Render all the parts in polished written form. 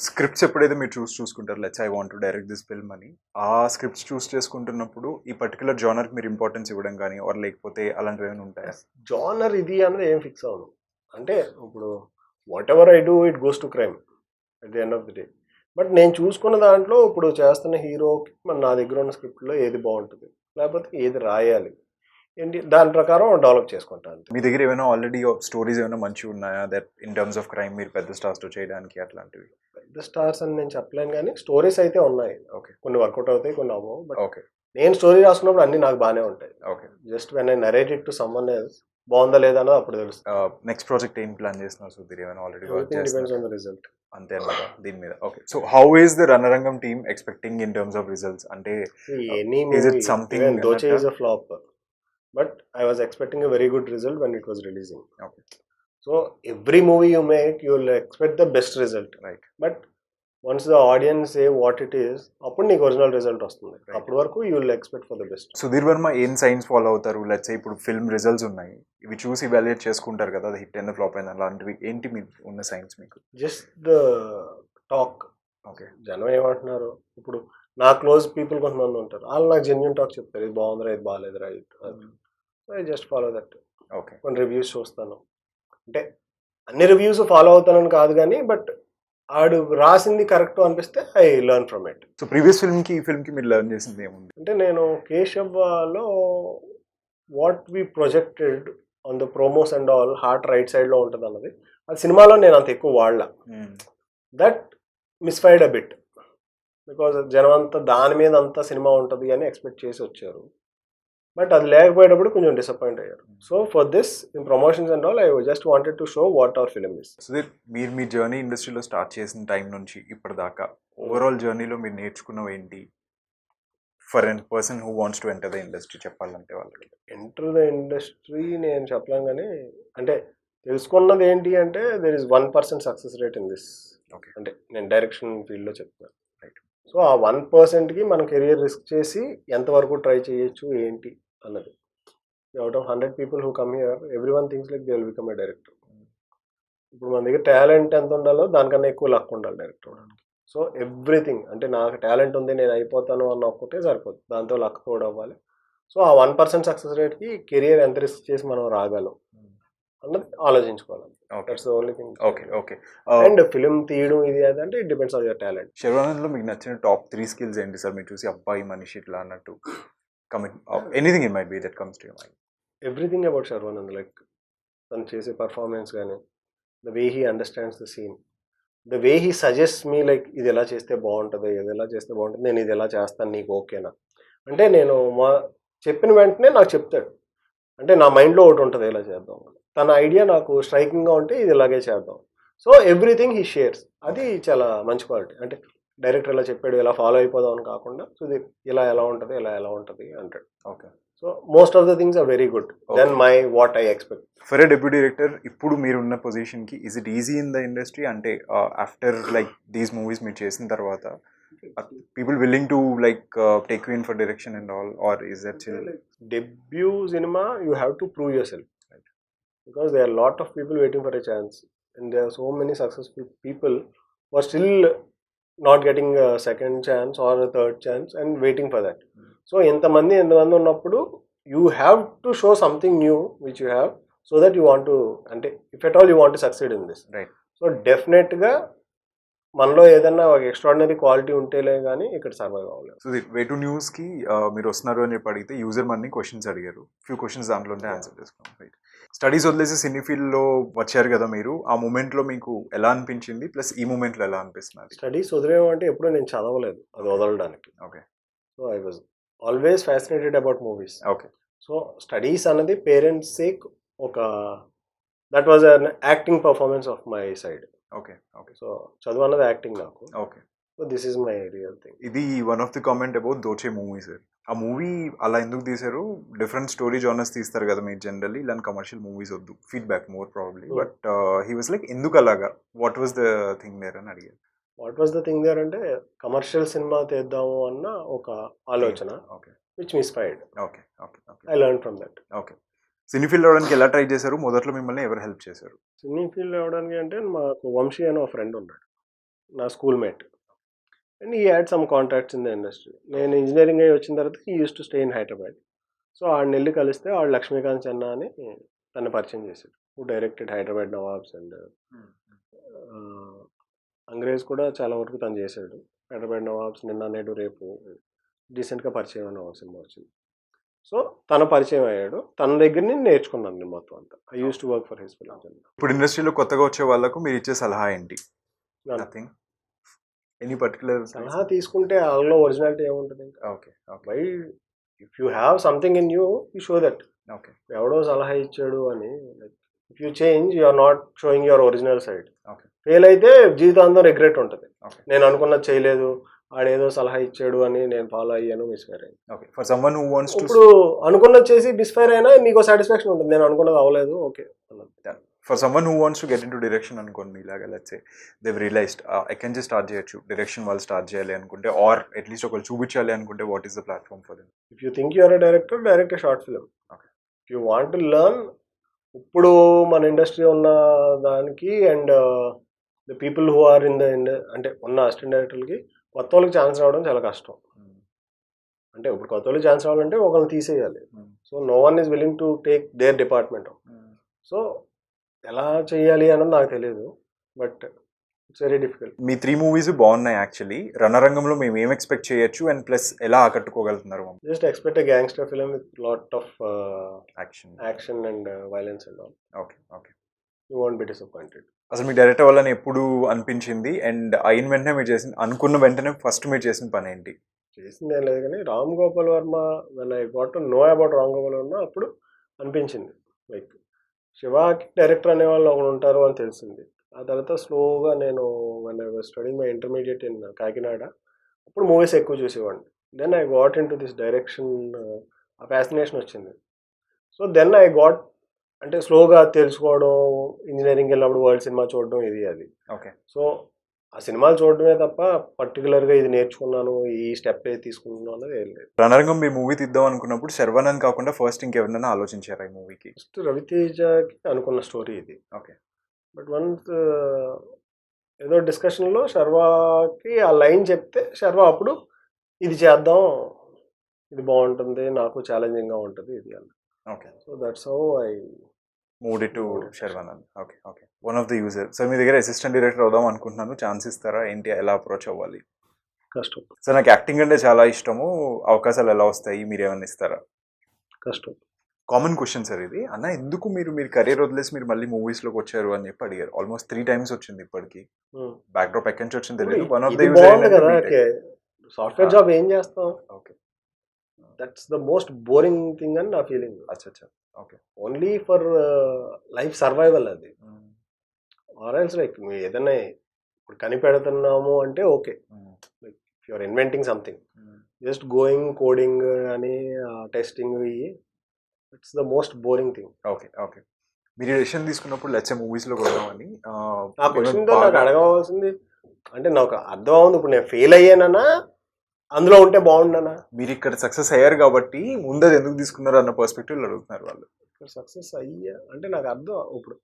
Scripts ఎప్పుడైతే మీరు చూసుకుంటారు, let's I want to direct this film అని, ఆ స్క్రిప్ట్స్ చూస్ చేసుకుంటున్నప్పుడు ఈ పర్టికులర్ జానర్కి మీరు ఇంపార్టెన్స్ ఇవ్వడం కానీ ఆర్ లేకపోతే అలాంటివి ఏమైనా ఉంటాయా? జానర్ ఇది అన్నది ఏం ఫిక్స్ అవ్వను. అంటే ఇప్పుడు what ever I do it goes to crime at the end of the day. But నేను చూసుకున్న దాంట్లో ఇప్పుడు చేస్తున్న హీరోకి నా దగ్గర ఉన్న స్క్రిప్ట్లో ఏది బాగుంటుంది, లేకపోతే ఏది రాయాలి ఏంటి దాని ప్రకారం డెవలప్ చేసుకుంటాను. మీ దగ్గర ఏమైనా ఆల్రెడీ స్టోరీస్ ఏమైనా మంచిగా ఉన్నాయా that in terms of crime మీరు పెద్ద స్టార్స్తో చేయడానికి అట్లాంటివి? పెద్ద స్టార్స్ అని నేను చెప్పలేను, కానీ స్టోరీస్ అయితే ఉన్నాయి. ఓకే, కొన్ని వర్కౌట్ అవుతాయి, కొన్ని అవ్వవు. బట్ ఓకే, నేను స్టోరీ రాసుకున్నప్పుడు అన్నీ నాకు బాగానే ఉంటాయి. Okay. Just when I narrate it to someone else బాగుందా లేదా అన్నది అప్పుడు తెలుస్తుంది. నెక్స్ట్ ప్రాజెక్ట్ ఏం ప్లాన్ చేస్తున్నారు సుధీర్? ఏమైనా already everything depends on the result. అంతే అన్నమాట దీని మీద. Okay, so how is the Ranarangam team expecting in terms of results? అంటే any is it movie, something even Dochay like is a flop, but I was expecting a very good result when it was releasing. Okay, so every movie you make you will expect the best result, right. But once the audience say what it is, అప్పుడు నీకు original result వస్తుంది. అప్పటి వరకు you will expect for the best. Sudheer Varma ఏం science follow అవుతారు? Let's ఇప్పుడు film results ఉన్నాయి, ఇవి చూసి ఇవాల్యుయేట్ చేసుకుంటారు కదా, అది హిట్ అయిన ఫ్లాప్ అయిన, అలాంటివి ఏంటి మీకు ఉన్న సైన్స్? మీకు జస్ట్ ద టాక్. ఓకే, జనం ఏమంటున్నారు, ఇప్పుడు నా క్లోజ్ పీపుల్ కొంతమంది ఉంటారు, వాళ్ళు నాకు జెన్యున్ టాక్ చెప్తారు, ఇది బాగుందిరా, ఇది బాగాలేదురా, I just follow that. Okay, కొన్ని రివ్యూస్ చూస్తాను, అంటే అన్ని రివ్యూస్ ఫాలో అవుతానని కాదు కానీ, బట్ ఆడు రాసింది కరెక్ట్ అనిపిస్తే I learn from it. So previous ఫిల్మ్కి ఈ ఫిల్మ్కి మీరు లెర్న్ చేసింది ఏముంది? అంటే నేను కేశవ్లో what we projected on the promos and all heart right సైడ్లో ఉంటుంది అన్నది, అది సినిమాలో నేను అంత ఎక్కువ వాడలా. That misfired a bit, because జనం అంతా దాని మీద అంతా సినిమా ఉంటుంది అని ఎక్స్పెక్ట్ చేసి వచ్చారు, బట్ అది లేకపోయేటప్పుడు కొంచెం డిసప్పాయింట్ అయ్యారు. So for this in promotions and all I just wanted to show what our film is. Sudheer, మీరు మీ జర్నీ ఇండస్ట్రీలో స్టార్ట్ చేసిన టైం నుంచి ఇప్పటిదాకా ఓవరాల్ జర్నీలో మీరు నేర్చుకున్నవి ఏంటి for an person who wants to enter the industry చెప్పాలంటే వాళ్ళకి? ఎంటర్ ద ఇండస్ట్రీ నేను చెప్పలేం, కానీ అంటే తెలుసుకున్నది ఏంటి అంటే there is 1% success rate in this. Okay, అంటే నేను డైరెక్షన్ ఫీల్డ్లో చెప్తాను, రైట్. సో ఆ 1%కి మనం కెరియర్ రిస్క్ చేసి ఎంతవరకు ట్రై చేయొచ్చు ఏంటి అన్నది. Out of 100 people who come here, every one things like they will become a director. ఇప్పుడు మన దగ్గర టాలెంట్ ఎంత ఉండాలో దానికన్నా ఎక్కువ లక్ ఉండాలి డైరెక్టర్ అవ్వడానికి. సో ఎవ్రీథింగ్, అంటే నాకు టాలెంట్ ఉంది నేను అయిపోతాను అన్న ఒక్కటే సరిపోతుంది, దాంతో లక్ కూడా అవ్వాలి. సో ఆ 1% సక్సెస్ రేట్కి కెరియర్ ఎంత రిస్క్ చేసి మనం రాగలం అన్నది ఆలోచించుకోవాలి. That's the only thing. Okay, okay. And film తీయడం ఇది అది అంటే it depends on your talent. శర్వానంద్లో మీకు నచ్చిన టాప్ 3 స్కిల్స్ ఏంటి సార్? మీరు చూసి అబ్బాయి మనిషి ఇట్లా అన్నట్టు commit anything it might be that comes to your mind. Everything about Sharwanand, like తను చేసే పర్ఫార్మెన్స్ కానీ, the way he understands the scene, the way he suggest me, like ఇది ఎలా చేస్తే బాగుంటుంది, ఇది ఎలా చేస్తే బాగుంటుంది, నేను ఇది ఎలా చేస్తాను, నీకు ఓకేనా అంటే నేను చెప్పిన వెంటనే నాకు చెప్తాడు. అంటే నా మైండ్లో ఒకటి ఉంటుంది ఎలా చేద్దాం, తన ఐడియా నాకు స్ట్రైకింగ్గా ఉంటే ఇది ఇలాగే చేద్దాం. సో ఎవ్రీథింగ్ హీ షేర్స్, అది చాలా మంచి క్వాలిటీ. అంటే డైరెక్టర్ ఎలా చెప్పాడు ఇలా ఫాలో అయిపోదాం అని కాకుండా, సో ఇది ఇలా ఎలా ఉంటుంది, ఇలా ఎలా ఉంటుంది అంటాడు. Okay, so most of the things are very good then my what I expect. For a debut director ఇప్పుడు మీరున్న పొజిషన్కి is it easy in the industry? అంటే ఆఫ్టర్ లైక్ దీస్ మూవీస్ మీరు చేసిన తర్వాత people willing to like take you in for direction and all, or is that still debut cinema you have to prove yourself, right? Because there are a lot of people waiting for a chance, and there are so many successful people who are still not getting a second chance or a third chance and waiting for that. So ఎంతమంది ఉన్నప్పుడు you have to show something new which you have, so that you want to, అంటే if at all you want to succeed in this, right? So definitely గా మనలో ఏదన్నా ఒక extraordinary quality ఉంటేలే కానీ ఇక్కడ survive అవ్వలేదు. సో వే టు న్యూస్కి మీరు వస్తున్నారు అని చెప్పి అడిగితే యూజర్ మనీ క్వశ్చన్స్ అడిగారు, ఫ్యూ క్వశ్చన్స్ దాంట్లోనే ఆన్సర్ చేసుకున్నాం, రైట్? స్టడీస్ వదిలేసి సినీ ఫీల్డ్లో వచ్చారు కదా మీరు, ఆ మూమెంట్లో మీకు ఎలా అనిపించింది, ప్లస్ ఈ మూమెంట్లో ఎలా అనిపిస్తున్నది? స్టడీస్ వదిలేయడం అంటే ఎప్పుడూ నేను చదవలేదు, అది వదలడానికి. Okay, so I was always fascinated about movies. Okay. So studies అన్నది పేరెంట్స్ సేక్ ఒక, that was an acting performance of my side. Okay, okay. So చదువు అన్నది యాక్టింగ్ నాకు. Okay. So this is my real thing. ఇది one of the comment about Dochay movie sir. ఆ movie అలా ఎందుకు తీశారు? డిఫరెంట్ స్టోరీ జానర్స్ తీస్తారు కదా మీరు జనరల్లీ, ఇలాంటి కమర్షియల్ మూవీస్ వద్దు, feedback more probably, but he was like ఎందుకు అలాగా, what was the thing there అని అడిగారు. What was the thing there అంటే కమర్షియల్ సినిమా తీద్దాము అన్న ఒక ఆలోచన, okay, which misfired. Okay, okay, okay. I learn from that. Okay. Cine field రావడానికి ఎలా ట్రై చేశారు? మొదట్లో మిమ్మల్ని ఎవరు హెల్ప్ చేశారు? సినీ ఫీల్డ్ అవ్వడానికి అంటే మాకు వంశీ అని ఒక ఫ్రెండ్ ఉన్నాడు. నా స్కూల్ మేట్. అండ్ ఈ had some contacts in the industry. నేను ఇంజనీరింగ్ అయ్యి వచ్చిన తర్వాత ఈ use to stay in Hyderabad. So ఆడిని వెళ్ళి కలిస్తే ఆడు లక్ష్మీకాంత్ చెన్నా అని తను పరిచయం చేశాడు. Who directed Hyderabad Nawabs and Angrez కూడా చాలా వరకు తను చేశాడు. హైదరాబాద్ నవాబ్స్, నిన్న నేడు రేపు డీసెంట్గా పరిచయం అయిన ఒక సినిమా వచ్చింది. సో తన పరిచయం అయ్యాడు. తన దగ్గర నేను నేర్చుకున్నాను నేను మొత్తం అంతా. I use to work for his films. ఇప్పుడు ఇండస్ట్రీలో కొత్తగా వచ్చే వాళ్ళకు మీరు ఇచ్చే సలహా ఏంటి? నథింగ్, ఎనీ పర్టికులర్ సలహా తీసుకుంటే అందులో ఒరిజినాలిటీ ఏముంటుంది? Okay okay by if you have something in you show that. Okay ఎవడో సలహా ఇచ్చాడు అని if you change you are not showing your original side. Okay fail అయితే జీవితాంతం రిగ్రెట్ ఉంటుంది. ఓకే నేను అనుకున్నది చేయలేదు, ఆడేదో సలహా ఇచ్చాడు అని నేను ఫాలో అయ్యాను, మిస్ఫైర్ అయ్యాను. Okay for someone who wants to ఇప్పుడు అనుకున్నది చేసి మిస్ఫైర్ అయినా నీకు సాటిస్ఫాక్షన్ ఉంటుంది. నేను అనుకున్నది అవ్వలేదు, ఓకే అన్నది. For someone who wants to get in to direction అనుకోండి, ఇలాగా let's say they realized I can just start చేయొచ్చు డైరెక్షన్ వాళ్ళు స్టార్ట్ చేయాలి అనుకుంటే, ఆర్ అట్లీస్ట్ ఒకళ్ళు చూపించాలి అనుకుంటే, what is the platform for them? If you think you're a director, direct a short film. Okay. If you want to learn, ఇప్పుడు మన industry ఉన్న దానికి and the people who are in the అంటే ఉన్న assistant డైరెక్టర్లకి కొత్త వాళ్ళకి chance రావడం చాలా కష్టం. అంటే ఇప్పుడు కొత్త వాళ్ళకి ఛాన్స్ రావాలంటే ఒకరిని తీసేయాలి. So no one is willing to take their department. So ఎలా చేయాలి అన్నది నాకు తెలియదు, బట్ ఇట్స్ వెరీ డిఫికల్ట్. మీ 3 మూవీస్ బాగున్నాయి యాక్చువల్లీ. రణరంగంలో మేము ఏం ఎక్స్పెక్ట్ చేయొచ్చు అండ్ ప్లస్ ఎలా ఆకట్టుకోగలుగుతున్నారు? Just expect a gangster film with lot of action and violence and all. Okay okay you won't be disappointed. అసలు మీ డైరెక్టర్ వాళ్ళని ఎప్పుడు అనిపించింది అండ్ అయిన వెంటనే మీరు చేసిన, అనుకున్న వెంటనే ఫస్ట్ మీరు చేసిన పని ఏంటి? చేసింది ఏం లేదు కానీ Ram Gopal Varma, when I got to know about Ram Gopal Varma అప్పుడు అనిపించింది లైక్ శివాకి డైరెక్టర్ అనేవాళ్ళు ఒకరు ఉంటారు అని తెలిసింది. ఆ తర్వాత స్లోగా నేను when I was studying my intermediate in Kakinada, అప్పుడు మూవీస్ ఎక్కువ చూసేవాడిని. Then I got in to this direction, ఆ ఫ్యాసినేషన్ వచ్చింది. సో దెన్ ఐ గాట్, అంటే స్లోగా తెలుసుకోవడం, ఇంజనీరింగ్కి వెళ్ళినప్పుడు వరల్డ్ సినిమా చూడడం, ఇది అది. ఓకే సో ఆ సినిమాలు చూడడమే తప్ప పర్టికులర్గా ఇది నేర్చుకున్నాను, ఈ స్టెప్ తీసుకున్నాను అన్నది ఏం లేదు. రణరంగం మీ మూవీ తీద్దాం అనుకున్నప్పుడు శర్వానంద్ కాకుండా ఫస్ట్ ఇంకెవరైనా ఆలోచించారా ఈ మూవీకి? ఫస్ట్ రవితేజకి అనుకున్న స్టోరీ ఇది. ఓకే బట్ వన్స్ ఏదో డిస్కషన్లో శర్వాకి ఆ లైన్ చెప్తే శర్వా అప్పుడు ఇది చేద్దాం, ఇది బాగుంటుంది, నాకు ఛాలెంజింగ్గా ఉంటుంది ఇది అని. Okay so that's how I moved to Sharwanand. Okay okay one of the user. సో మీ దగ్గర అసిస్టెంట్ డైరెక్టర్ అవుదాం అనుకుంటున్నాను, ఛాన్స్ ఇస్తారా ఏంటి, ఎలా అప్రోచ్ అవ్వాలి? కష్టం. సో నాకు యాక్టింగ్ అంటే చాలా ఇష్టము, అవకాశాలు ఎలా వస్తాయి, మీరు ఏమైనా ఇస్తారా? కష్టం. కామన్ క్వశ్చన్ సార్ ఇది. అన్న ఎందుకు మీరు కెరీర్ వదిలేసి మీరు మళ్ళీ మూవీస్లోకి వచ్చారు అని చెప్పి అడిగారు. ఆల్మోస్ట్ 3 times వచ్చింది ఇప్పటికి. బ్యాక్డ్రాప్ ఎక్కడి నుంచి వచ్చింది తెలియదు. వన్ ఆఫ్ ద బాగుంది కదా, సాఫ్ట్వేర్ జాబ్ ఏం చేస్తాం. Okay that's the most boring thing అని నా ఫీలింగ్. అచ్చా okay only for life survival అది. ఆర్ఎల్స్ లైక్ నువ్వు ఏదైనా ఇప్పుడు కనిపెడుతున్నాము అంటే okay, like you're inventing something, just going coding అని testing, it's the most boring thing. Okay okay మీరు డెసిషన్ తీసుకున్నప్పుడు లెట్స్ మూవీస్లో కొడదామని ఆ క్వశ్చన్తో నాకు అడగవలసింది అంటే నాకు అర్థం అవుతుంది. ఇప్పుడు నేను ఫెయిల్ అయ్యానన్నా అందులో ఉంటే బాగుండనా? మీరు ఇక్కడ సక్సెస్ అయ్యారు కాబట్టి ముందది ఎందుకు తీసుకున్నారు అన్న పర్స్పెక్టివ్లో అడుగుతున్నారు వాళ్ళు. ఇక్కడ సక్సెస్ అయ్యా అంటే నాకు అర్థం, ఇప్పుడు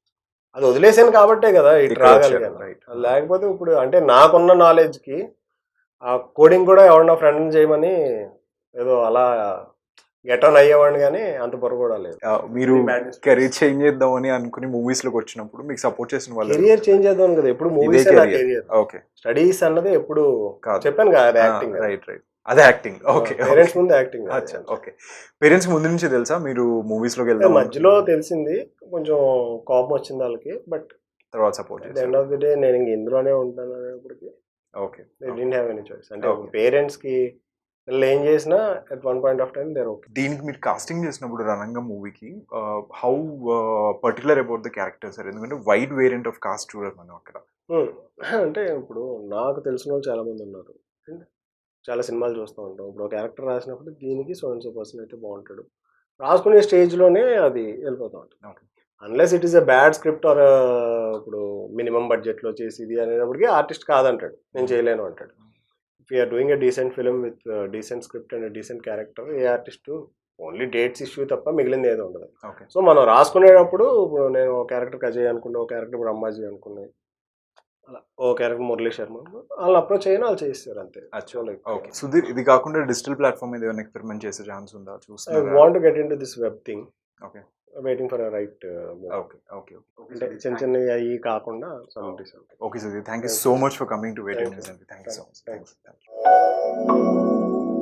అది వదిలేసాను కాబట్టే కదా ఇటు రాగలిగాను. లేకపోతే ఇప్పుడు అంటే నాకున్న నాలెడ్జ్కి ఆ కోడింగ్ కూడా ఎవరన్నా ఫ్రెండ్ చేయమని ఏదో అలా గెట్ ఆన్ అయ్యేవాడిని, కానీ అంత పొర కూడా లేదు. మీరు కెరీర్ చేంజ్ చేద్దామని అనుకుని మూవీస్లోకి వచ్చినప్పుడు మీకు సపోర్ట్ చేసిన వాళ్ళు? కెరియర్ చేంజ్ చేద్దాం కదా, ఎప్పుడు మూవీస్ కెరియర్. ఓకే స్టడీస్ అన్నది ఎప్పుడు చెప్పాను కదా, అది యాక్టింగ్. రైట్ అదే యాక్టింగ్. ఓకే పేరెంట్స్ ముందు యాక్టింగ్. అచ్చా ఓకే పేరెంట్స్ ముందు నుంచి తెలుసా మీరు మూవీస్లోకి వెళ్తాం? మధ్యలో తెలిసింది, కొంచెం కోపం వచ్చింది వాళ్ళకి, బట్ తర్వాత support at the end of the day నేను ఇంక ఇందులోనే ఉంటాను అనేప్పటికీ okay they didn't have any choice. అంటే పేరెంట్స్కి వీళ్ళు ఏం చేసినా at one point of time there okay. దీనికి మీరు కాస్టింగ్ చేసినప్పుడు రణరంగం మూవీకి how particular about the character sir? ఎందుకంటే వైడ్ వేరియంట్ ఆఫ్ కాస్ట్ చూడరు మనం అక్కడ. అంటే ఇప్పుడు నాకు తెలిసిన వాళ్ళు చాలామంది ఉన్నారు, చాలా సినిమాలు చూస్తూ ఉంటాం. ఇప్పుడు ఒక క్యారెక్టర్ రాసినప్పుడు దీనికి సో అండ్ సో పర్సన్ అయితే బాగుంటాడు, రాసుకునే స్టేజ్లోనే అది వెళ్ళిపోతూ ఉంటుంది. Unless it is a bad script or ఇప్పుడు మినిమం బడ్జెట్లో చేసి ఇది అనేటప్పటికీ ఆర్టిస్ట్ కాదంటాడు, నేను చేయలేను అంటాడు. If you're doing a decent film with decent script and decent character, ఏ ఆర్టిస్టు ఓన్లీ డేట్స్ ఇష్యూ తప్ప మిగిలింది ఏదో ఉండదు. సో మనం రాసుకునేటప్పుడు ఇప్పుడు నేను ఒక క్యారెక్టర్ అజయ్ అనుకున్నా, ఒక క్యారెక్టర్ బ్రహ్మాజీ అనుకున్నాయి, అలా ఓ క్యారెక్టర్ మురళీ శర్మ వాళ్ళు అప్రోచ్ అయినా వాళ్ళు చేస్తారు అంతే. So like okay. సుధీర్, ఇది కాకుండా డిజిటల్ ప్లాట్‌ఫామ్ మీద ఏమైనా ఎక్స్‌పెరిమెంట్ చేసే ఛాన్స్ ఉందా? ఐ చూస్తున్నారా? Want to get into this web thing. Okay. Waiting for a right okay. Okay. Okay. అంటే చిన్న చిన్నవి అయ్యి కాకుండా some decent. Okay Sudheer. Thank you Thank so you. Much for coming to wait Thank news you. అండి. Thank you so much. Thanks. Thank you.